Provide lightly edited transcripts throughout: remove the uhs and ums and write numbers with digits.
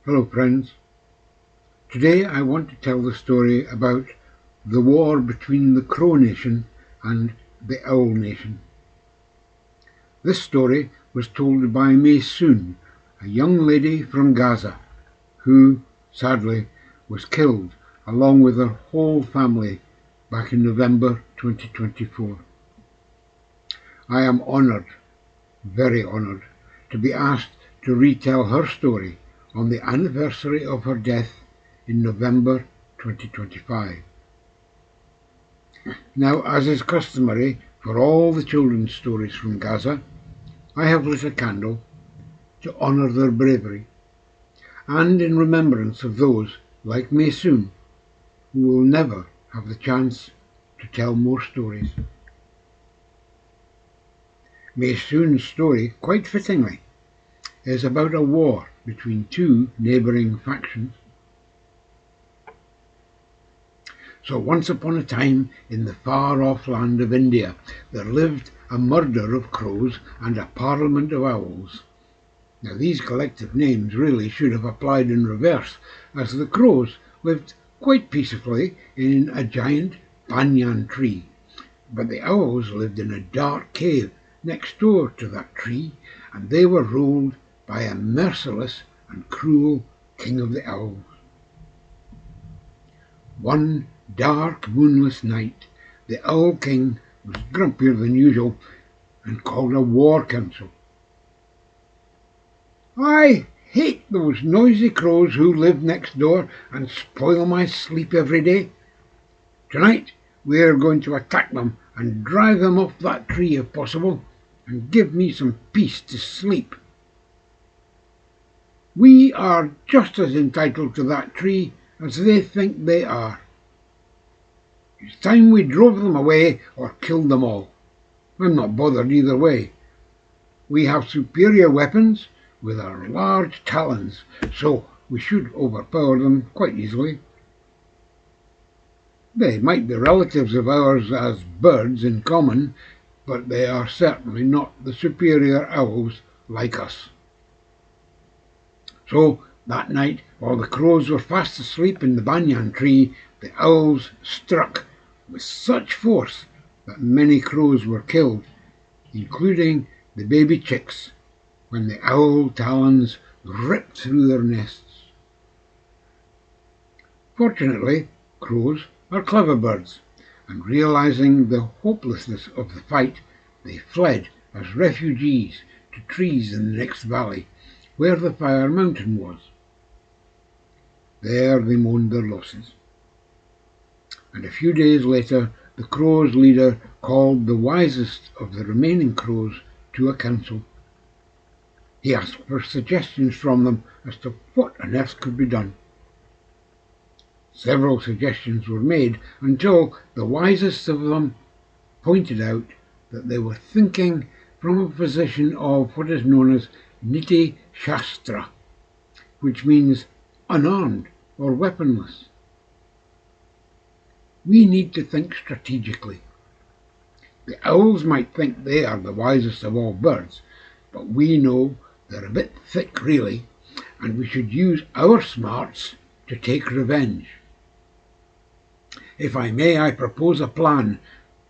Hello friends, today I want to tell the story about the war between the Crow Nation and the Owl Nation. This story was told by Maysoon, a young lady from Ga2a, who, sadly, was killed along with her whole family back in November 2024. I am honoured, very honoured, to be asked to retell her story on the anniversary of her death in November 2025. Now, as is customary for all the children's stories from Ga2a, I have lit a candle to honour their bravery and in remembrance of those like Maysoon who will never have the chance to tell more stories. Maysoon's story, quite fittingly, is about a war between two neighbouring factions. So once upon a time, in the far-off land of India, there lived a murder of crows and a parliament of owls. Now these collective names really should have applied in reverse, as the crows lived quite peacefully in a giant banyan tree, but the owls lived in a dark cave next door to that tree, and they were ruled by a merciless and cruel king of the owls. One dark moonless night, the Owl King was grumpier than usual and called a war council. "I hate those noisy crows who live next door and spoil my sleep every day. Tonight we are going to attack them and drive them off that tree if possible, and give me some peace to sleep. We are just as entitled to that tree as they think they are. It's time we drove them away or killed them all. I'm not bothered either way. We have superior weapons with our large talons, so we should overpower them quite easily. They might be relatives of ours as birds in common, but they are certainly not the superior owls like us." So that night, while the crows were fast asleep in the banyan tree, the owls struck with such force that many crows were killed, including the baby chicks, when the owl talons ripped through their nests. Fortunately, crows are clever birds, and realizing the hopelessness of the fight, they fled as refugees to trees in the next valley, where the Fire Mountain was. There they mourned their losses. And a few days later, the crows' leader called the wisest of the remaining crows to a council. He asked for suggestions from them as to what on earth could be done. Several suggestions were made until the wisest of them pointed out that they were thinking from a position of what is known as niti shastra, which means unarmed or weaponless. We need to think strategically. The owls might think they are the wisest of all birds, but we know they're a bit thick really, and we should use our smarts to take revenge. If I may, I propose a plan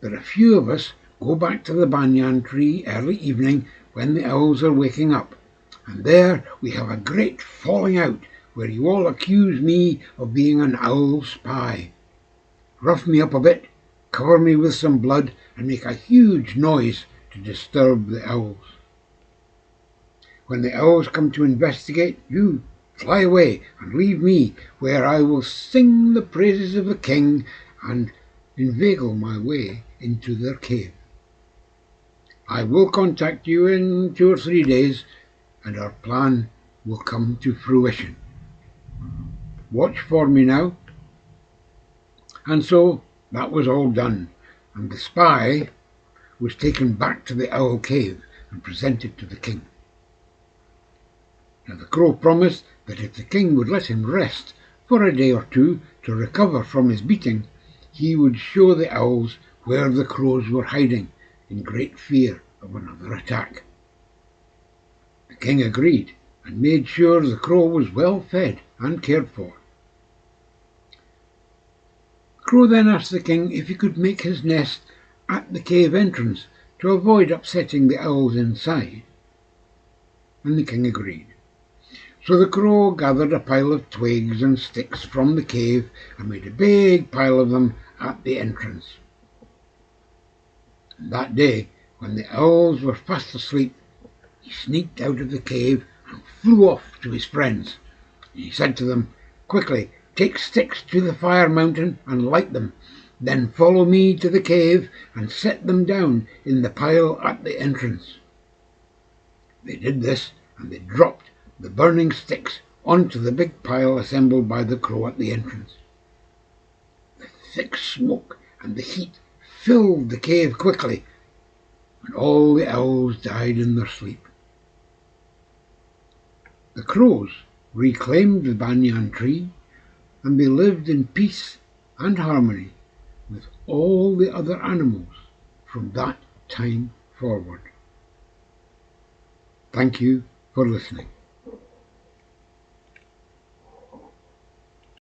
that a few of us go back to the banyan tree early evening when the owls are waking up, and there we have a great falling out where you all accuse me of being an owl spy. Rough me up a bit, cover me with some blood, and make a huge noise to disturb the owls. When the owls come to investigate, you fly away and leave me, where I will sing the praises of the king and inveigle my way into their cave. I will contact you in 2 or 3 days, and our plan will come to fruition. Watch for me now." And so that was all done, and the spy was taken back to the owl cave and presented to the king. Now the crow promised that if the king would let him rest for a day or two to recover from his beating, he would show the owls where the crows were hiding in great fear of another attack. The king agreed, and made sure the crow was well fed and cared for. The crow then asked the king if he could make his nest at the cave entrance to avoid upsetting the owls inside, and the king agreed. So the crow gathered a pile of twigs and sticks from the cave and made a big pile of them at the entrance. And that day, when the owls were fast asleep, he sneaked out of the cave and flew off to his friends. He said to them, "Quickly, take sticks to the fire mountain and light them. Then follow me to the cave and set them down in the pile at the entrance." They did this, and they dropped the burning sticks onto the big pile assembled by the crow at the entrance. The thick smoke and the heat filled the cave quickly, and all the owls died in their sleep. The crows reclaimed the banyan tree, and they lived in peace and harmony with all the other animals from that time forward. Thank you for listening.